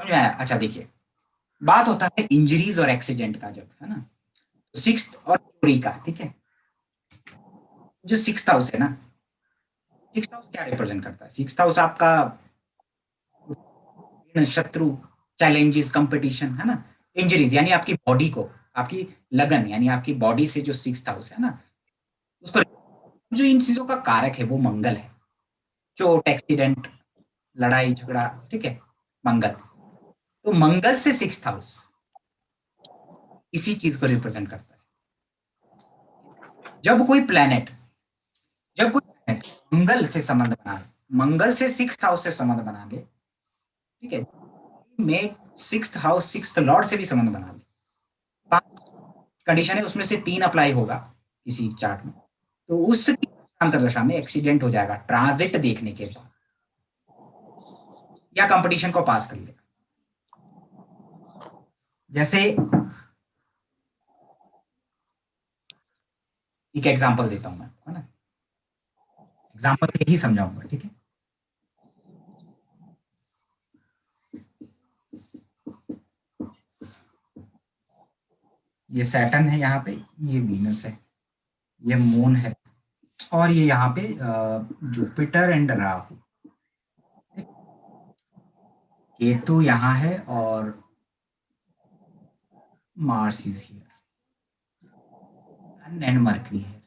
समझ में आया? अच्छा देखिए, बात होता है इंजरीज और एक्सीडेंट का, जब है ना, सिक्स्थ और चोरी का, ठीक है। जो सिक्स्थ हाउस है ना, सिक्स्थ हाउस क्या रिप्रेजेंट करता है? सिक्स्थ हाउस आपका शत्रु, चैलेंजेस, कंपटीशन, है ना। इंजरीज यानी आपकी बॉडी को, आपकी लगन यानी आपकी बॉडी से जो सिक्स्थ हाउस है ना, उसको, जो इन चीजों का कारक है वो मंगल है। चोट, एक्सीडेंट, लड़ाई झगड़ा, ठीक है, मंगल। तो मंगल से सिक्स्थ हाउस इसी चीज को रिप्रेजेंट करता है। जब कोई प्लेनेट मंगल से संबंध बना ले, मंगल से सिक्स्थ हाउस से संबंध बना ले, ठीक है, में सिक्स्थ हाउस सिक्स्थ लॉर्ड से भी संबंध बना ले, कंडीशन है उसमें से 3 अप्लाई होगा किसी चार्ट में, तो उस अंतरदशा में एक्सीडेंट हो जाएगा ट्रांजिट देखने के बाद, या कंपटीशन को पास कर लेगा। जैसे एक एग्जांपल देता हूं मैं आपको, है ना, एग्जांपल से ही समझाऊंगा, ठीक है। ये सैटर्न है यहाँ पे, ये वीनस है, ये मून है, और ये यहाँ पे जुपिटर एंड राहु, केतु यहाँ है, और Mars is here, sun and Mercury है।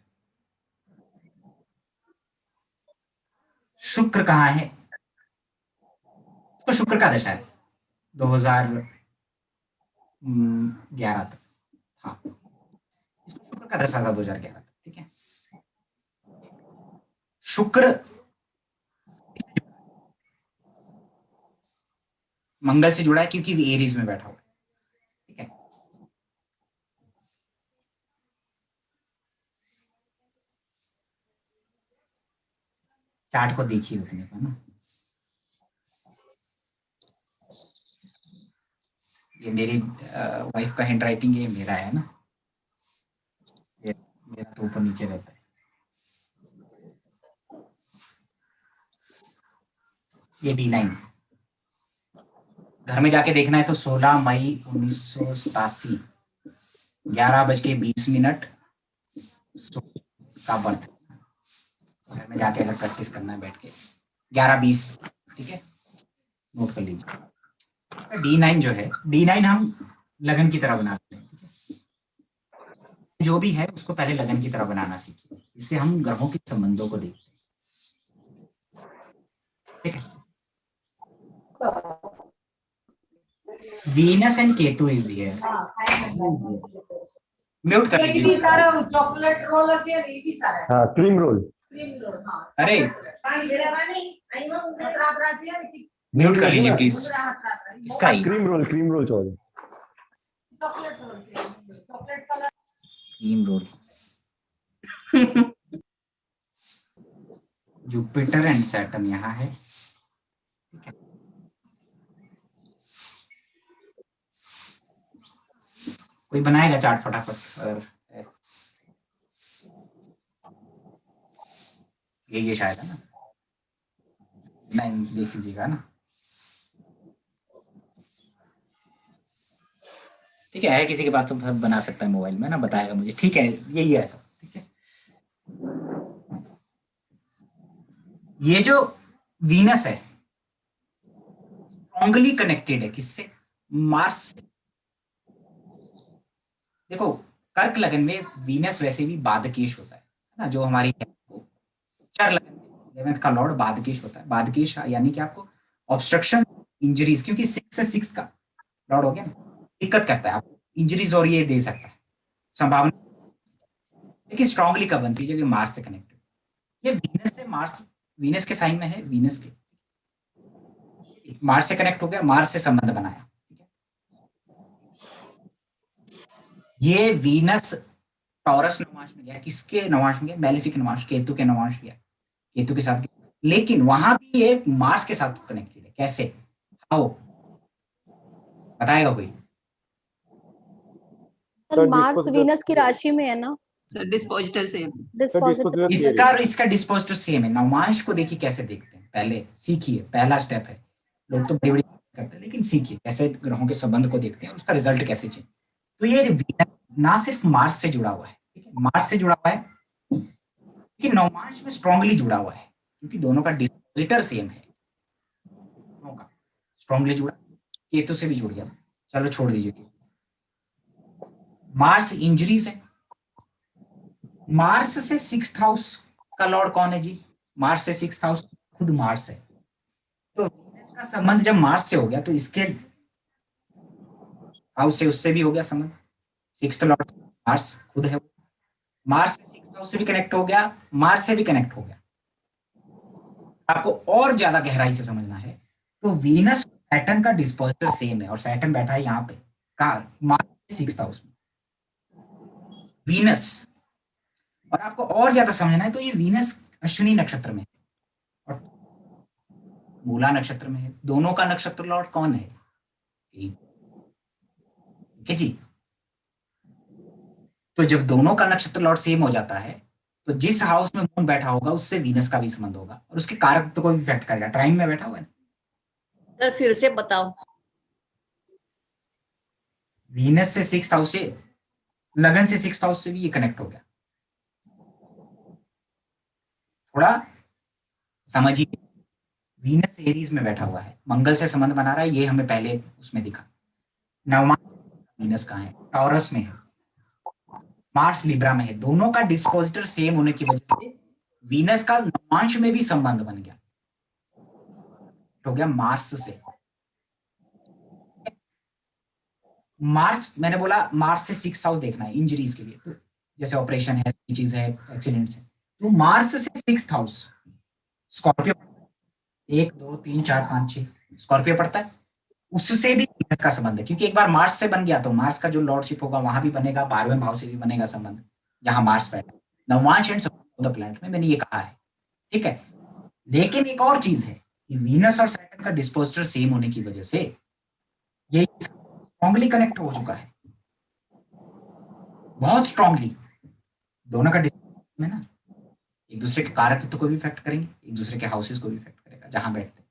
शुक्र कहाँ है? तो शुक्र का दशा है 2011 तक, हाँ, इसको शुक्र का दशा था 2011 तक, ठीक है। शुक्र मंगल से जुड़ा है क्योंकि वो एरीज में बैठा हुआ है, ठीक है। चार्ट को देखिए उतने को ना, ये मेरी वाइफ का हैंड राइटिंग, ये मेरा है ना, ये मेरा तो ऊपर नीचे रहता है। ये D9 घर में जाके देखना है तो 16 मई 1987 11:20 का बर्थ, घर में जाके अगर प्रैक्टिस करना है बैठ के 11:20, ठीक है, नोट कर लीजिए। D9 जो है, D9 हम लगन की तरह बनाते हैं, ठीक है? जो भी है उसको पहले लगन की तरह बनाना सीखिए, इससे हम ग्रहों के संबंधों को देखते हैं, ठीक है। Venus and Ketu is here, mute कर लीजिए। चॉकलेट रोल हाँ, क्रीम रोल। अरे म्यूट कर लीजिए प्लीज, इसका ही cream roll Chaudhary. Cream roll. Jupiter and Saturn यहाँ है, ठीक है। कोई बनाएगा चार्ट फटाफट अगर है। ये शायद है ना, नहीं देख लीजिएगा ना, ठीक है किसी के पास तो बना सकता है मोबाइल में ना, बताएगा मुझे, ठीक है, यही है सब, ठीक है। ये जो वीनस है स्ट्रॉन्गली कनेक्टेड है किससे? मार्स से। देखो कर्क लगन में वीनस वैसे भी बादकेश होता है ना, जो हमारी चर लगन में 11th का लॉर्ड बादकेश होता है। बादकेश यानी कि आपको ऑब्स्ट्रक्शन, इंजरीज, क्योंकि 6 से 6 का लॉर्ड हो गया ना, दिक्कत करता है आपको, इंजरीज और ये दे सकता है संभावना, लेकिन स्ट्रांगली कब बनती है? जब ये मार्स से कनेक्टेड, ये वीनस से मार्स, वीनस के साइन में है, वीनस के मार्स से कनेक्ट हो गया, मार्स से संबंध बनाया, ठीक है। ये वीनस टॉरस नवांश में गया, किसके नवांश में गया? मैलेफिक नवांश, केतु के नवांश गया, केतु के साथ, लेकिन वहां भी ये मार्स के साथ कनेक्टेड है। कैसे? हाउ? बताएगा कोई? मार्स वीनस की राशि में है ना सर, डिस्पोजिटर से इसका और इसका डिस्पोजिटर सेम है। नवांश को देखिए कैसे देखते हैं, पहले सीखिए, पहला स्टेप है। लोग तो बड़ी बड़ी करते हैं, लेकिन सीखिए कैसे ग्रहों के संबंध को देखते हैं और उसका रिजल्ट कैसे चेंज। तो ये वीनस ना सिर्फ मार्स से जुड़ा हुआ है, ठीक है, मार्स से जुड़ा हुआ है कि नवमांश में स्ट्रांगली जुड़ा हुआ है, क्योंकि दोनों का डिस्पोजिटर सेम है, दोनों का स्ट्रांगली जुड़ा। केतु से भी जुड़ गया, चलो छोड़ दीजिए। मार्स इंजरीज है। मार्स से 6th हाउस का लॉर्ड कौन है जी? मार्स से 6th हाउस खुद मार्स है। तो वीनस का संबंध जब मार्स से हो गया तो इसके हाउस से उससे भी हो गया संबंध। 6th लॉर्ड मार्स खुद है, मार्स से 6th हाउस से भी कनेक्ट हो गया, मार्स से भी कनेक्ट हो गया। आपको और ज्यादा गहराई से समझना है तो वीनस सैटर्न का डिस्पोजिटर सेम है, और सैटर्न बैठा है यहाँ पे कहा मार्स 6th हाउस में, वीनस। और आपको और ज्यादा समझना है तो ये वीनस अश्विनी नक्षत्र में और मूला नक्षत्र में है। दोनों का नक्षत्र लॉर्ड कौन है? ठीक है जी। तो जब दोनों का नक्षत्र लॉर्ड सेम हो जाता है तो जिस हाउस में मून बैठा होगा उससे वीनस का भी संबंध होगा और उसके कारक तो को भी इफेक्ट करेगा। ट्राइन में बैठा हुआ है सर फिर से बताओ। वीनस से 6th हाउस से, लगन से 6th हाउस से भी ये कनेक्ट हो गया। थोड़ा समझिए, वीनस एरीज में बैठा हुआ है, मंगल से संबंध बना रहा है, ये हमें पहले उसमें दिखा। नवमा वीनस कहाँ है? टॉरस में है, मार्स लिब्रा में है। दोनों का डिस्पोजिटर सेम होने की वजह से वीनस का नवमांश में भी संबंध बन गया, हो गया मार्स से। मार्स, मैंने बोला मार्स से 6th हाउस देखना है इंजरीज के लिए, तो जैसे ऑपरेशन है, चीज है, एक्सीडेंट्स है, तो मार्स से 6th हाउस स्कॉर्पियो 1 2 3 4 5 6 स्कॉर्पियो पड़ता है, उससे भी वीनस का संबंध है। क्योंकि एक बार मार्स से बन गया तो मार्स का जो लॉर्डशिप होगा वहां भी बनेगा, 12वें भाव से भी बनेगा संबंध, जहां मार्स बैठा। नवमांश एंड द प्लैनेट में मैंने ये कहा है, ठीक है। लेकिन एक और चीज है कि वीनस और सैटर्न का डिस्पोजिटर सेम होने की वजह से ये स्ट्रांगली कनेक्ट हो चुका है, बहुत स्ट्रांगली। दोनों का डिस्पोजिटर है ना, एक दूसरे के कारक तत्व को भी इफेक्ट करेंगे, एक दूसरे के हाउसेस को भी इफेक्ट करेगा जहां बैठते हैं।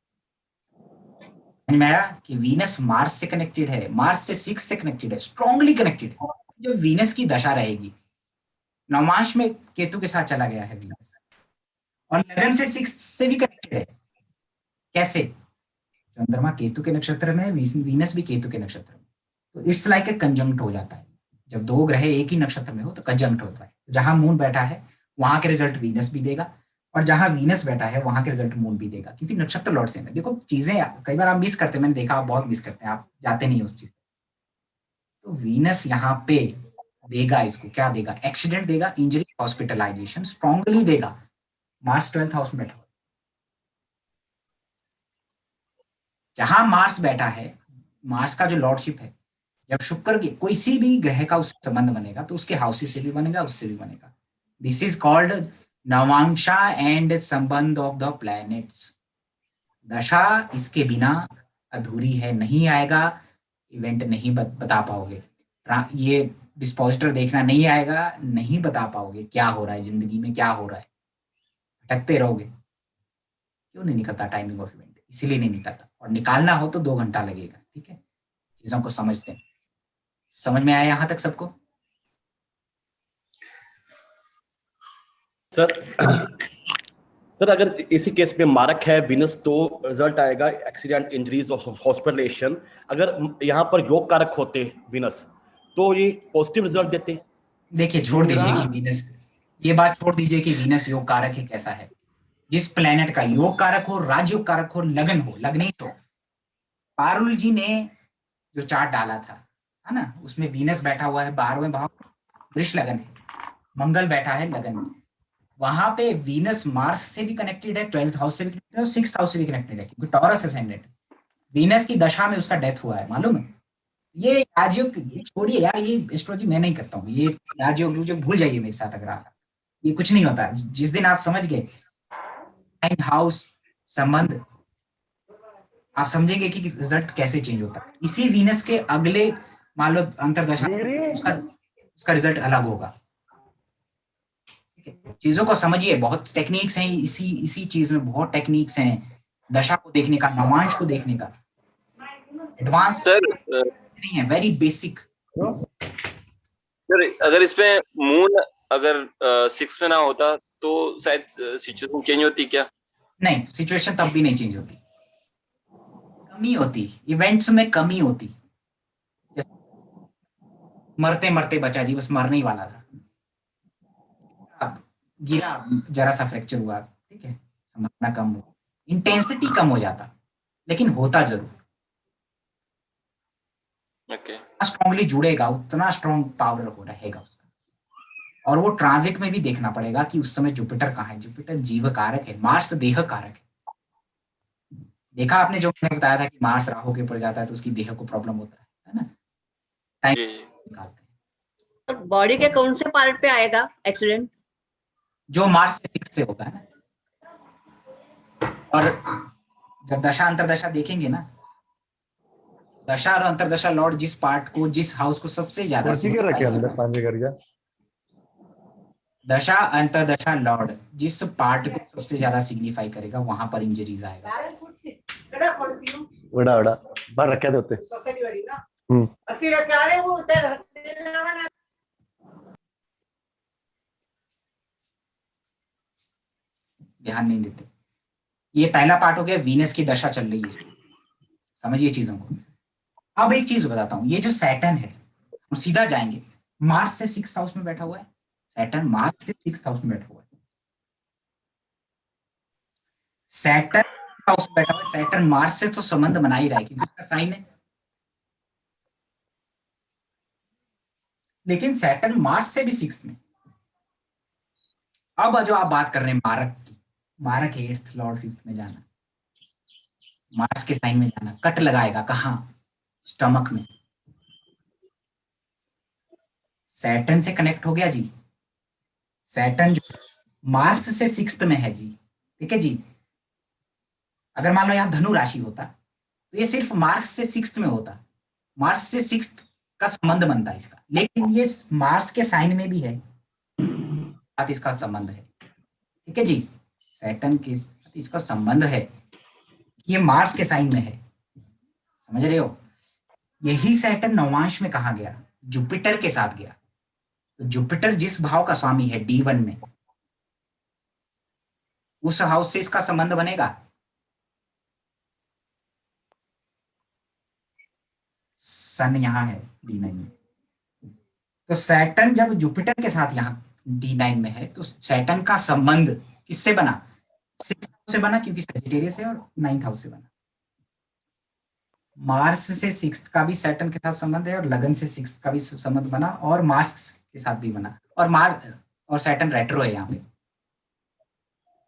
समझ में आया कि वीनस मार्स से कनेक्टेड है, मार्स से 6 से कनेक्टेड है, स्ट्रांगली कनेक्टेड है। जो वीनस की दशा रहेगी, नवमांश में केतु के साथ चला गया है वीनस, और लगन से 6 से भी कनेक्टेड है। कैसे? चंद्रमा केतु के नक्षत्र में, वीनस भी केतु के नक्षत्र में, तो इट्स लाइक ए कंजंक्ट हो जाता है। जब दो ग्रह एक ही नक्षत्र में हो तो कंजंक्ट होता है। जहां मून बैठा है वहां के रिजल्ट वीनस भी देगा, और जहां वीनस बैठा है वहां के रिजल्ट मून भी देगा, क्योंकि नक्षत्र लॉर्ड सेम है। देखो चीजें कई बार आप मिस करते हैं, मैंने देखा आप बहुत मिस करते हैं, आप जाते नहीं उस चीज। तो वीनस यहाँ पे देगा, इसको क्या देगा? एक्सीडेंट देगा, इंजरी, हॉस्पिटलाइजेशन स्ट्रांगली देगा। मार्स 12th हाउस में बैठा, जहां मार्स बैठा है, मार्स का जो लॉर्डशिप है, जब शुक्र के कोई सी भी ग्रह का उससे संबंध बनेगा तो उसके हाउसेस से भी बनेगा, उससे भी बनेगा। दिस इज कॉल्ड नवांशा एंड संबंध ऑफ द प्लैनेट्स। दशा इसके बिना अधूरी है, नहीं आएगा, इवेंट नहीं बता पाओगे। ये डिस्पोजिटर देखना नहीं आएगा, नहीं बता पाओगे क्या हो रहा है जिंदगी में, क्या हो रहा है, भटकते रहोगे। क्यों नहीं निकलता टाइमिंग ऑफ इवेंट? इसीलिए नहीं निकलता, और निकालना हो तो 2 घंटा लगेगा, ठीक है। चीजों को समझते हैं। समझ में आया यहां तक सबको? सर अगर इसी केस में मारक है वीनस तो रिजल्ट आएगा एक्सीडेंट, इंजरीज और हॉस्पिटलाइजेशन। अगर यहाँ पर योग कारक होते वीनस तो ये पॉजिटिव रिजल्ट देते। देखिए छोड़ दीजिए कि वीनस, ये बात छोड़ दीजिए कि वीनस योग कारक है कैसा है। जिस प्लेनेट का योग कारक हो, राजयोग कारक हो, लगन हो, लगने ही तो पारुल जी ने जो चार्ट डाला था, है ना, उसमें वीनस बैठा हुआ है 12वें भाव, वृष लगन है, मंगल बैठा है लगन में। वहां पे वीनस मार्स से भी कनेक्टेड है, 12th हाउस से भी कनेक्टेड है, और 6th हाउस से भी कनेक्टेड है, क्योंकि टॉरस असेंडेंट है। वीनस की दशा में उसका डेथ हुआ है, मालूम है? ये राजयोग, ये छोड़िए यार, ये एस्ट्रोलॉजी मैं नहीं करता हूँ, ये राजयोग भूल जाइए मेरे साथ। अगर आप, ये कुछ नहीं होता। जिस दिन आप समझ गए हाउस संबंध, आप समझेंगे कि रिजल्ट कैसे चेंज होता है। इसी वीनस के अगले मान लो अंतरदशा, उसका रिजल्ट अलग होगा। चीजों को समझिए, बहुत टेक्निक्स हैं इसी चीज में, बहुत टेक्निक्स हैं दशा को देखने का, नवांश को देखने का। एडवांस सर नहीं है, वेरी बेसिक। सर अगर इसमें मून अगर 6 में ना होता तो शायद सिचुएशन चेंज होती क्या? नहीं, सिचुएशन तब भी नहीं चेंज होती, कमी होती, इवेंट्स में कमी होती। मरते मरते बचा जी, बस मरने ही वाला था, अब गिरा, जरा सा फ्रैक्चर हुआ, ठीक है, संभावना कम हो, इंटेंसिटी कम हो जाता, लेकिन होता जरूर। ओके स्ट्रांगली जुड़ेगा, उतना स्ट्रांग पावर हो रहेगा उसका। और वो ट्रांजिट में भी देखना पड़ेगा कि उस समय जुपिटर कहाँ है। जुपिटर जीव कारक है, मार्स देह कारक है। देखा आपने जो मैंने बताया था कि मार्स राहु के ऊपर जाता है तो उसकी देह को प्रॉब्लम होता है ना, टाइम जी निकालते हैं। और बॉडी के कौन से पार्ट पे आएगा एक्सीडेंट? जो मार्स से 6 से होता है ना, और जब दशा अंतरदशा देखेंगे ना, दशा और अंतरदशा लॉर्ड जिस पार्ट को, जिस हाउस को सबसे ज्यादा कुर्सी के रखे अंदर पांजे करके। दशा अंतरदशा लॉर्ड जिस पार्ट को सबसे ज्यादा सिग्निफाई करेगा वहां पर इंजरीज आएगा। बड़ा बड़ा बाहर रखे थे होते। ध्यान नहीं देते। ये पहला पार्ट हो गया, वीनस की दशा चल रही है, समझिए चीजों को। अब एक चीज बताता हूं, ये जो सैटर्न है, हम सीधा जाएंगे, मार्स से 6th हाउस में बैठा हुआ है। सैटर्न मार्स से 6th हाउस में बैठा हुआ है। सैटर्न हाउस में बैठा हुआ है, सैटर्न मार्स से तो संबंध बना ही रहा है क्योंकि उसका साइन है, लेकिन सैटर्न मार्स से भी 6th में। अब जो आप बात कर रहे हैं मारक की, मारक है 8th लॉर्ड 5th में जाना, मार्स के साइन में जाना, कट लगाएगा कहाँ? स्टमक में। सैटर्न से कनेक्ट हो गया जी। सैटर्न जो मार्स से 6th में है जी, ठीक है जी। अगर मान लो यहाँ धनु राशि होता तो ये सिर्फ मार्स से 6th में होता, मार्स से 6th का संबंध बनता है इसका, लेकिन ये मार्स के साइन में भी है, साथ इसका संबंध है, ठीक है जी। सैटर्न के साथ इसका संबंध है, ये मार्स के साइन में है, समझ रहे हो। यही सैटर्न नवांश में कहा गया, जुपिटर के साथ गया। तो जुपिटर जिस भाव का स्वामी है D1 में, उस हाउस से इसका संबंध बनेगा। सन यहाँ है D9 में, तो सैटर्न जब जुपिटर के साथ यहाँ D9 में है तो सैटर्न का संबंध किससे बना? 6th हाउस से बना, क्योंकि सजिटेरियस है, और 9th हाउस से बना। मार्स से 6th का भी सैटर्न के साथ संबंध है, और लगन से 6th का भी संबंध बना, और मार्स के साथ भी बना। और मार्स और सैटर्न रेट्रो है यहाँ पे,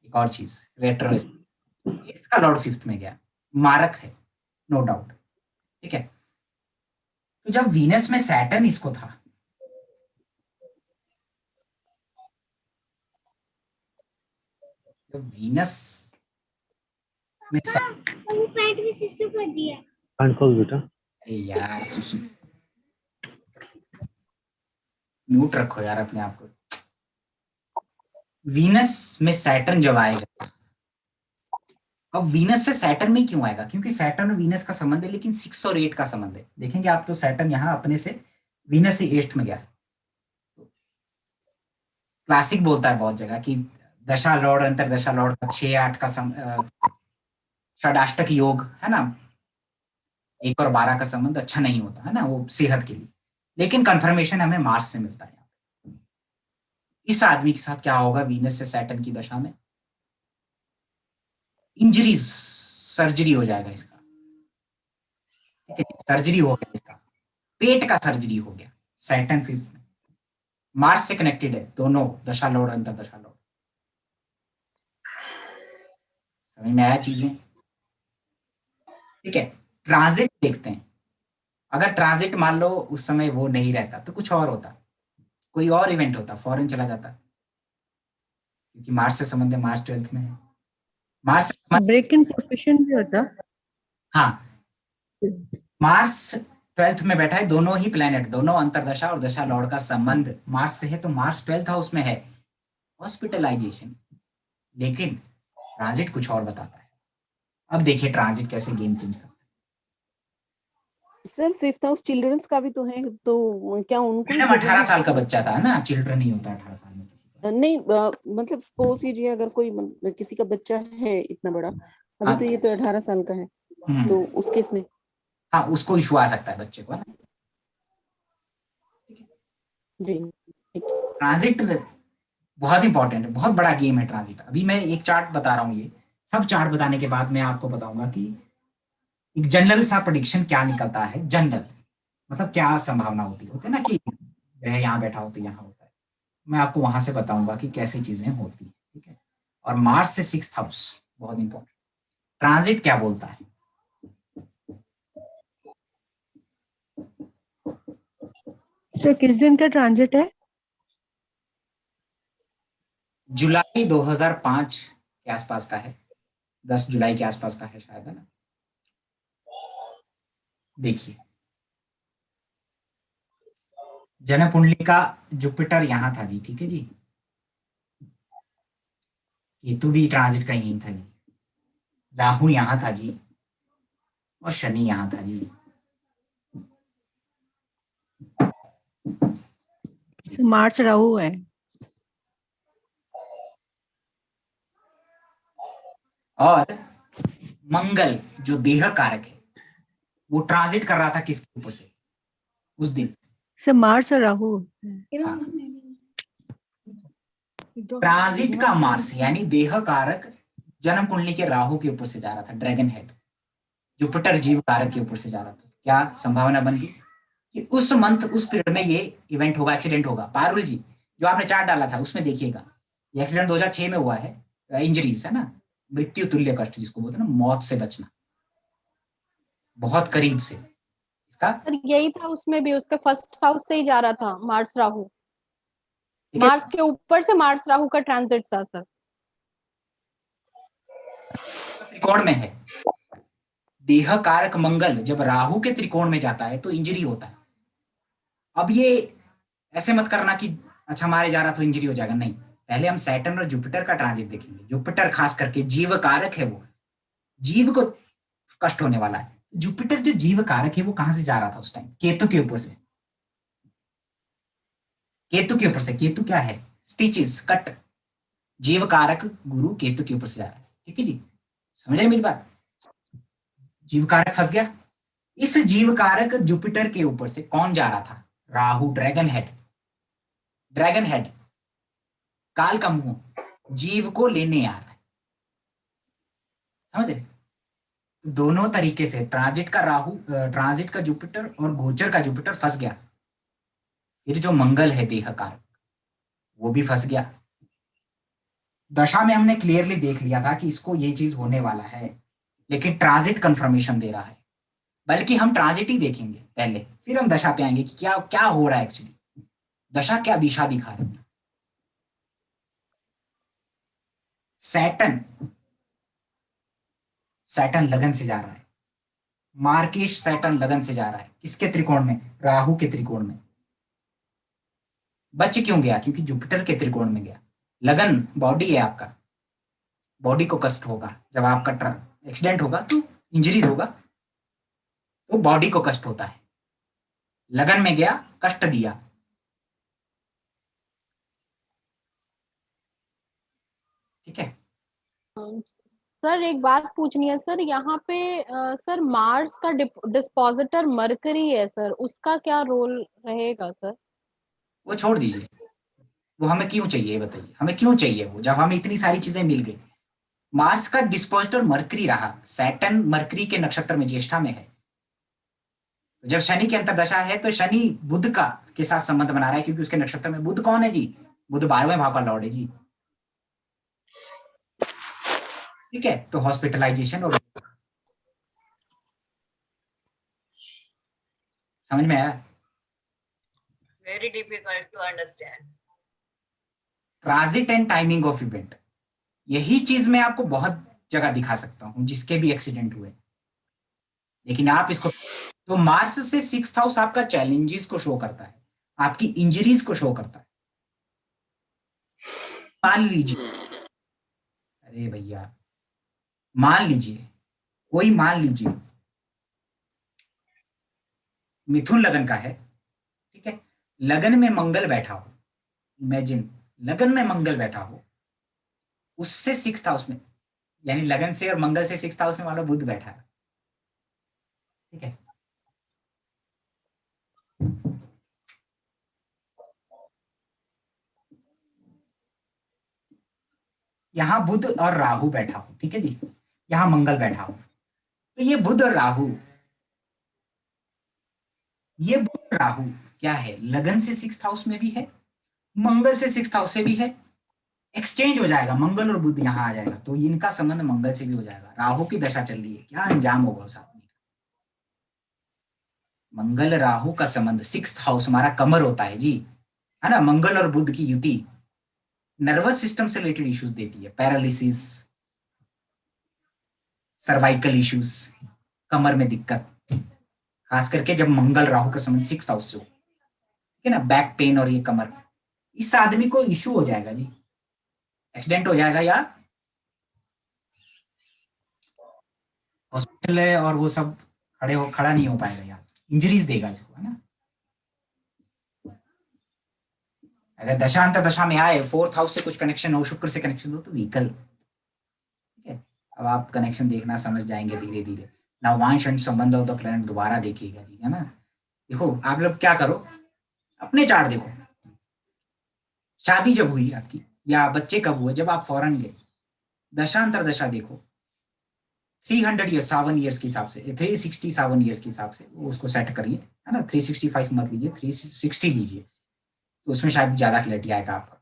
एक और चीज, रेट्रो है। 8th का लॉर्ड 5th में गया, मारक है, नो डाउट, ठीक है। तो जब वीनस में सैटर्न इसको था, जब वीनस में बेटा अरे यार सुसु, म्यूट रखो यार अपने आप को। वीनस में सैटर्न जब आएगा, अब वीनस से सैटर्न में क्यों आएगा? क्योंकि सैटर्न और वीनस का संबंध है, लेकिन 6 और 8 का संबंध है। देखेंगे आप तो सैटर्न यहाँ अपने से वीनस से 8th में गया। क्लासिक बोलता है बहुत जगह कि दशा लॉर्ड अंतरदशा लॉर्ड का 6-8 का षडाष्टक योग है ना, 1 और 12 का संबंध अच्छा नहीं होता है ना वो सेहत के लिए, लेकिन कंफर्मेशन हमें मार्स से मिलता है। इस आदमी के साथ क्या होगा वीनस से सैटर्न की दशा में? इंजरीज, सर्जरी हो जाएगा इसका, ठीक है, सर्जरी हो गया इसका, पेट का सर्जरी हो गया। सैटर्न 5th में मार्स से कनेक्टेड है, दोनों दशा लॉर्ड अंतरदशा लॉर्ड। समझ में आया चीजें, ठीक है। ट्रांजिट देखते हैं, अगर ट्रांजिट मान लो उस समय वो नहीं रहता तो कुछ और होता, कोई और इवेंट होता, फॉरेन चला जाता, क्योंकि मार्स से संबंध है, मार्स 12th में है। मार्स ब्रेक इन प्रोफेशन भी होता। हाँ, मार्स 12th में बैठा है, दोनों ही प्लेनेट, दोनों अंतरदशा और दशा लॉर्ड का संबंध मार्स से है, तो मार्स 12th हाउस में है, हॉस्पिटलाइजेशन। लेकिन ट्रांजिट कुछ और बताता है। अब देखिए ट्रांजिट कैसे गेम चेंज करता है। सर फिफ्थ हाउस चिल्ड्रंस का भी तो है, तो क्या उनको भी मैडम 18 problem साल का बच्चा था ना, चिल्ड्रन नहीं होता 18 साल में किसी का। नहीं मतलब सपोज कीजिए अगर कोई किसी का बच्चा है इतना बड़ा, अभी हाँ तो ये तो 18 साल का है, तो उस केस में हाँ, उसको इशू आ सकता है बच्चे को, है ना। जी ठीक है। ट्रांजिट बहुत इंपॉर्टेंट है, बहुत बड़ा गेम है ट्रांजिट। अभी मैं एक चार्ट बता रहा हूँ, ये सब चार्ट बताने के बाद मैं आपको बताऊंगा कि एक जनरल सा प्रेडिक्शन क्या निकलता है। जनरल मतलब क्या संभावना होती है ना कि वह यहाँ बैठा हो तो यहाँ होता है। मैं आपको वहां से बताऊंगा कि कैसी चीजें होती है, ठीक है। और मार्च से 6th हाउस बहुत इंपॉर्टेंट। ट्रांजिट क्या बोलता है? सर किस दिन का ट्रांजिट है? जुलाई 2005 के आसपास का है, 10 जुलाई के आसपास का है शायद, है ना। देखिए, जन्म कुंडली का जुपिटर यहाँ था जी, ठीक है जी। केतु भी ट्रांजिट का यही था जी। राहु यहाँ था जी, और शनि यहाँ था जी। मार्च राहु है। और मंगल जो देह कारक है, वो ट्रांजिट कर रहा था किसके ऊपर से उस दिन? सर मार्च और राहु। हाँ। ट्रांजिट का मार्स यानी देह कारक जन्म कुंडली के राहु के ऊपर से जा रहा था, ड्रैगन हेड। जुपिटर जीव कारक के ऊपर से जा रहा था। क्या संभावना बनती कि उस मंथ उस पीरियड में ये इवेंट होगा, एक्सीडेंट होगा? पारुल जी, जो आपने चार्ट डाला था उसमें देखिएगा, ये एक्सीडेंट 2006 में हुआ है। इंजरीज है ना, मृत्यु तुल्य कष्ट जिसको बोलते हैं ना, मौत से बचना बहुत करीब से इसका। सर यही था उसमें भी, उसके फर्स्ट हाउस से ही जा रहा था मार्स राहु। ठीक है? मार्स के ऊपर से मार्स राहु का ट्रांजिट था सर। त्रिकोण में है। देह कारक मंगल जब राहु के त्रिकोण में जाता है तो इंजरी होता है। अब ये ऐसे मत करना कि अच्छा मारे जा रहा तो इंजरी हो जाएगा, नहीं। पहले हम सैटर्न और जुपिटर का ट्रांजिट देखेंगे। जुपिटर खास करके जीव कारक है, वो जीव को कष्ट होने वाला है। जुपिटर जो जीव कारक है वो कहां से जा रहा था उस टाइम? केतु के ऊपर से। केतु के ऊपर से, केतु क्या है? Stitches, cut. जीव कारक गुरु केतु के ऊपर से जा रहा है, ठीक है जी। समझे मेरी बात? जीव कारक फंस गया। इस जीव कारक जुपिटर के ऊपर से कौन जा रहा था? Rahu, dragon head. Dragon head काल का मुंह जीव को लेने आ रहा है, समझ रहे? दोनों तरीके से ट्रांजिट का राहु, ट्रांजिट का जुपिटर और गोचर का जुपिटर फंस गया। फिर जो मंगल है देह कारक, वो भी फंस गया। दशा में हमने क्लियरली देख लिया था कि इसको ये चीज होने वाला है, लेकिन ट्रांजिट कंफर्मेशन दे रहा है। बल्कि हम ट्रांजिट ही देखेंगे पहले, फिर हम दशा पे आएंगे कि क्या क्या हो रहा है एक्चुअली, दशा क्या दिशा दिखा रही है। सैटर्न, सैटर्न लगन से जा रहा है। मार्केश सैटर्न लगन से जा रहा है, किसके त्रिकोण में? राहु के त्रिकोण में। बच क्यों गया? क्योंकि जुपिटर के त्रिकोण में गया। लगन बॉडी है आपका, बॉडी को कष्ट होगा जब आपका एक्सीडेंट होगा तो इंजरीज होगा, तो बॉडी को कष्ट होता है। लगन में गया, कष्ट दिया, ठीक है। सर एक बात पूछनी है सर, यहाँ पे सर मार्स का डिस्पोजिटर मरकरी है सर, उसका क्या रोल रहेगा सर? वो छोड़ दीजिए, वो हमें क्यों चाहिए बताइए, हमें क्यों चाहिए वो जब हमें इतनी सारी चीजें मिल गई। मार्स का डिस्पोजिटर मरकरी रहा, सैटर्न मरकरी के नक्षत्र में, ज्येष्ठा में है। जब शनि की अंतर्दशा है तो शनि बुध का के साथ संबंध बना रहा है, क्योंकि उसके नक्षत्र में बुध कौन है जी? बुध 12वें भाव का लॉर्ड है जी, ठीक है। तो हॉस्पिटलाइजेशन और समझ में आया? Very difficult to understand. Transit and timing of event, यही चीज मैं आपको बहुत जगह दिखा सकता हूं जिसके भी एक्सीडेंट हुए, लेकिन आप इसको, तो मार्स से 6th हाउस आपका चैलेंजेस को शो करता है, आपकी इंजरीज को शो करता है। मान लीजिए, अरे भैया मान लीजिए, कोई मान लीजिए मिथुन लगन का है, ठीक है, लगन में मंगल बैठा हो, इमेजिन लगन में मंगल बैठा हो, उससे 6th हाउस में, यानी लगन से और मंगल से 6th हाउस में मान लो बुध बैठा है, ठीक है, यहां बुध और राहु बैठा हो, ठीक है जी, यहां मंगल बैठा हो, तो ये बुध और राहु, ये बुध और राहु क्या है, लगन से 6th हाउस में भी है, मंगल से 6th हाउस से भी है, एक्सचेंज हो जाएगा, मंगल और बुध यहां आ जाएगा, तो इनका संबंध मंगल से भी हो जाएगा। राहु की दशा चल रही है, क्या अंजाम होगा उस आदमी का। मंगल राहु का संबंध 6th हाउस हमारा कमर होता है जी, है ना, मंगल और बुध की युति नर्वस सिस्टम से रिलेटेड इश्यूज देती है, पैरालिसिस, सर्वाइकल इश्यूज, कमर में दिक्कत, खास करके जब मंगल राहु का संबंध 6th हाउस से हो, ठीक है ना, बैक पेन और ये कमर, इस आदमी को इश्यू हो जाएगा जी, एक्सीडेंट हो जाएगा या हॉस्पिटल है और वो सब खड़ा नहीं हो पाएगा यार, इंजरीज देगा इसको, है ना। अगर दशांतर दशा में आए, 4th हाउस से कुछ कनेक्शन हो, शुक्र से कनेक्शन हो, तो व्हीकल, ठीक है। अब आप कनेक्शन देखना समझ जाएंगे धीरे धीरे, नवांश अंश संबंध हो तो प्लैनेट दोबारा देखिएगा जी, है ना। देखो आप लोग क्या करो, अपने चार्ट देखो, शादी जब हुई आपकी या बच्चे कब हुए, जब आप फौरन गए दशांतर दशा देखो, 300 ईयर्स 7 ईयर्स के हिसाब से, 367 ईयर्स के हिसाब से वो उसको सेट करिए, है ना, 365 मत लीजिए, 360 लीजिए, तो उसमें शायद ज्यादा क्लैरिटी आएगा आपका।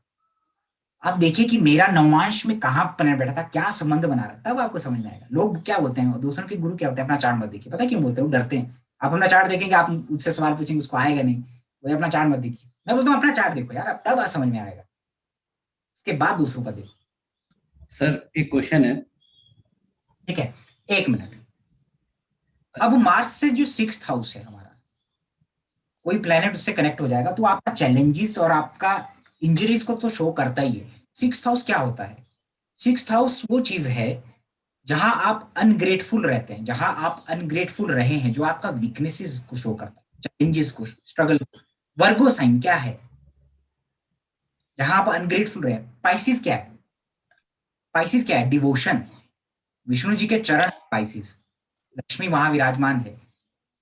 आप देखिए कि मेरा नवांश में कहाँ प्लैनेट बैठा था, क्या संबंध बना रहा, तब आपको समझ में आएगा। लोग क्या बोलते हैं, दूसरों के गुरु क्या होते हैं, अपना चार्ट मत देखिए, पता क्यों बोलते हैं, वो डरते हैं। आप अपना चार्ट देखेंगे, आप उससे सवाल पूछेंगे, उसको आएगा नहीं, वो अपना चार्ट मत देखिए। मैं बोलता हूँ अपना चार्ट देखो यार, अब तब समझ में आएगा, उसके बाद दूसरों का देखो। सर एक क्वेश्चन है, ठीक है, 1 मिनट। अब मार्स से जो 6th हाउस है हमारा, कोई प्लेनेट उससे कनेक्ट हो जाएगा तो आपका चैलेंजेस और आपका इंजरीज को तो शो करता ही है। 6th हाउस क्या होता है, 6th हाउस वो चीज है जहां आप अनग्रेटफुल रहते हैं, जहां आप अनग्रेटफुल रहे हैं, जो आपका वीकनेसेस को शो करता है, चैलेंजेस को, स्ट्रगल को। वर्गो साइन क्या है, जहां आप अनग्रेटफुल रहे। पाइसिस क्या है, पाइसिस क्या है, डिवोशन, विष्णु जी के चरण पाइसिस, लक्ष्मी वहां विराजमान है,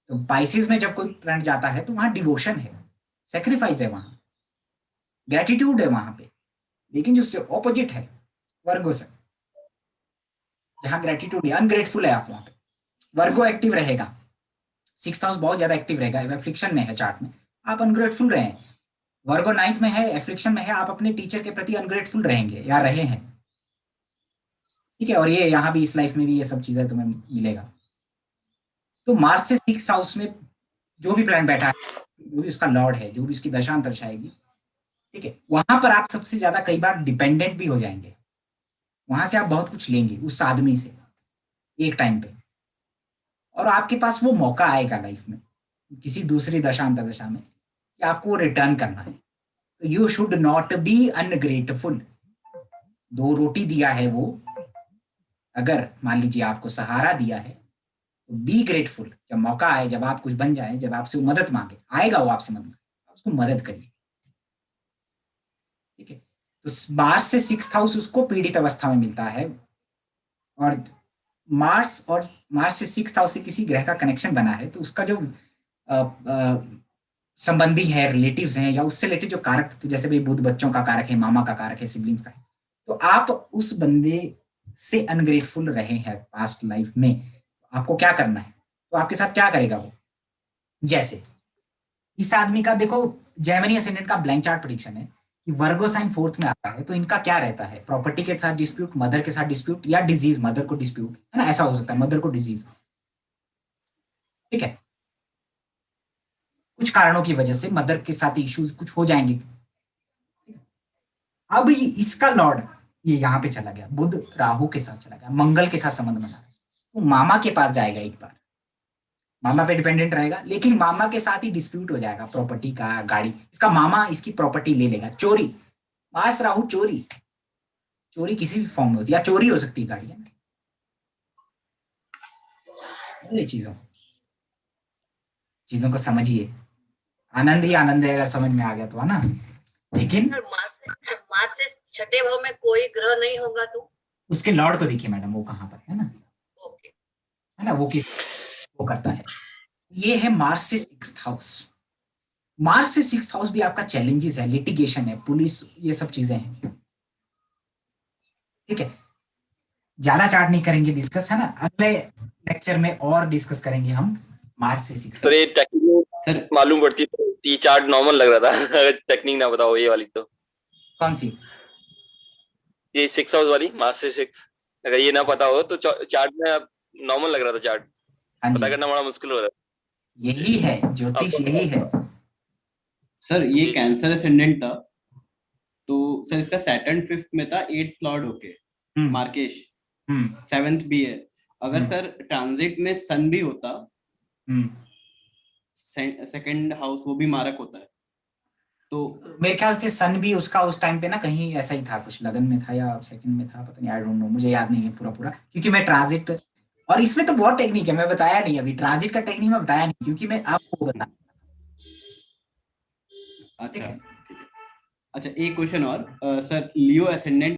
तो पाइसिस में जब कोई प्लैनेट जाता है तो वहां डिवोशन है, सेक्रीफाइस है, वहां ग्रेटिट्यूड है वहां पे। लेकिन जो ऑपोजिट है वर्गो से, जहां ग्रेटिट्यूड है, अनग्रेटफुल है आप वहां पे, वर्गो एक्टिव रहेगा, 6th हाउस बहुत ज्यादा एक्टिव रहेगा, एफ्लिक्शन में है चार्ट में, आप अनग्रेटफुल रहे, वर्गो 9th में है, एफ्लिक्शन में है, आप अपने टीचर के प्रति अनग्रेटफुल रहेंगे या रहे हैं, ठीक है। और ये यहाँ भी इस लाइफ में भी ये सब चीजें तुम्हें मिलेगा। तो मार्स से 6th हाउस में जो भी प्लैनेट बैठा है, जो भी उसका लॉर्ड है, जो भी उसकी दशांतर आएगी, ठीक है, वहां पर आप सबसे ज्यादा कई बार डिपेंडेंट भी हो जाएंगे, वहां से आप बहुत कुछ लेंगे उस आदमी से एक टाइम पे, और आपके पास वो मौका आएगा लाइफ में किसी दूसरी दशांतर दशा में कि आपको वो रिटर्न करना है। तो you should not be ungrateful. 2 रोटी दिया है वो, अगर मान लीजिए आपको सहारा दिया है, तो बी ग्रेटफुल। जब मौका आए, जब आप कुछ बन जाए, जब आपसे वो मदद मांगे, आएगा वो आपसे मदद, उसको मदद करिए, ठीक है। तो मार्स से 6th हाउस उसको पीड़ित अवस्था में मिलता है, और मार्स से 6th हाउस से किसी ग्रह का कनेक्शन बना है, तो उसका जो संबंधी है, रिलेटिव्स हैं, या उससे रिलेटेड जो कारक, तो जैसे भाई बुध बच्चों का कारक है, मामा का कारक है, सिबलिंग्स का है, तो आप उस बंदे से अनग्रेटफुल रहे हैं पास्ट लाइफ में, आपको क्या करना है, तो आपके साथ क्या करेगा वो। जैसे इस आदमी का देखो, जेमिनी असेंडेंट का ब्लैंक चार्ट प्रेडिक्शन है कि वर्गो साइन 4th में आता है, तो इनका क्या रहता है, प्रॉपर्टी के साथ डिस्प्यूट, मदर के साथ डिस्प्यूट, या डिजीज, मदर को डिस्प्यूट, है ना, ऐसा हो सकता है, मदर को डिजीज, ठीक है, कुछ कारणों की वजह से मदर के साथ इश्यूज कुछ हो जाएंगे। अब इसका लॉर्ड ये यहाँ पे चला गया, बुध राहु के साथ चला गया, मंगल के साथ संबंध बना रहा है, तो मामा के पास जाएगा एक बार, मामा पे डिपेंडेंट रहेगा, लेकिन मामा के साथ ही डिस्प्यूट हो जाएगा प्रॉपर्टी का, गाड़ी, इसका मामा इसकी प्रॉपर्टी ले लेगा, चोरी, मार्स राहु चोरी, चोरी किसी भी फॉर्म में, या चोरी हो सकती है गाड़ी, है ना, चीजों, चीजों को समझिए, आनंद ही आनंद है अगर समझ में आ गया तो, है ना। लेकिन सर मार्स से छठे भाव में कोई ग्रह नहीं होगा तो उसके लॉर्ड को देखिए मैडम, वो कहाँ पर है ना, ओके। है ना, वो किस वो करता है। ये है मार्स से 6th हाउस। मार्स से 6th हाउस भी आपका चैलेंजेस है, लिटिगेशन है, पुलिस, ये सब चीजें हैं, ठीक है। ज्यादा चार्ट नहीं करेंगे डिस्कस, है ना, अगले लेक्चर में और डिस्कस करेंगे हम मार्च से 6 सर ये टेक्निक सर मालूम पड़ती है, ये चार्ट नॉर्मल लग रहा था अगर टेक्निक ना बताओ ये वाली तो। कौन सी? ये 6 हाउस वाली मार्च से 6, अगर ये ना पता हो तो चार्ट में नॉर्मल लग रहा था चार्ट, हाँ पता जी, करना बड़ा मुश्किल हो रहा है। यही है ज्योतिष, यही है। सर ये जी। कैंसर असेंडेंट था, तो सर इसका सैटर्न 5th में था, 8th लॉर्ड होके हम्म, मार्केश, हम्म, 7th भी है। अगर सर ट्रांजिट में सन भी होता, हम्म। सेकंड हाउस वो भी मारक होता है, तो मेरे ख्याल से सन भी उसका उस टाइम पे ना कहीं ऐसा ही था, कुछ लगन में था या सेकंड में था, पता नहीं, आई डोंट नो, मुझे याद नहीं है पूरा, क्योंकि मैं ट्रांजिट, और इसमें तो बहुत टेक्निक है, मैं बताया नहीं अभी, ट्रांजिट का टेक्निक मैं बताया नहीं क्योंकि मैं आपको बता। अच्छा ठीक है। अच्छा एक क्वेश्चन और, सर लियो असेंडेंट